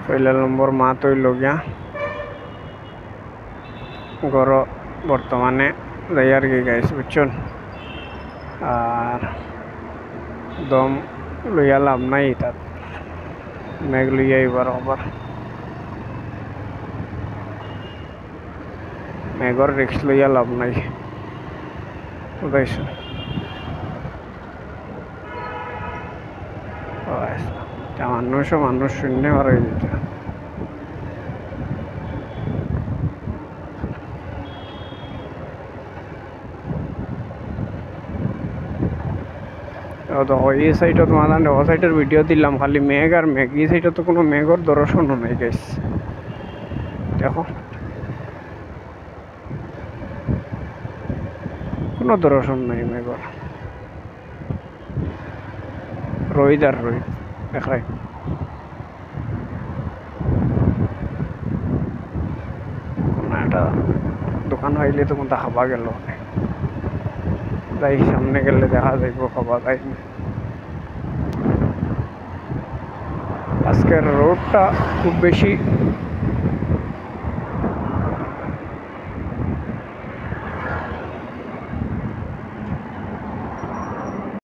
পয়লা নম্বর মাত হইল গিয়া ঘর বর্তমানে যাই আর কি গাইস বুঝছেন। আর দম লইয়া লাভ নাই, তার মেঘ লইয়া এবার আবার মেঘর রিক্স লইয়া লাভ নাই বুঝাইছো। মানুষ শূন্য হয়ে যেত। দেখো এই সাইডত মানে ও সাইডের ভিডিও দিলাম খালি মেঘ আর মেঘ, এই সাইডে তো কোনো মেঘর দর্শনও নাই গাইস। দেখো কোনো দর্শন নাই মেঘর, রোহিত আর রোহিত দেখায়। কোনো একটা দোকান হইলে তো কোনটা খাবা গেল, যাই সামনে গেলে দেখা যাইব খাবা যাই। আজকের রোডটা খুব বেশি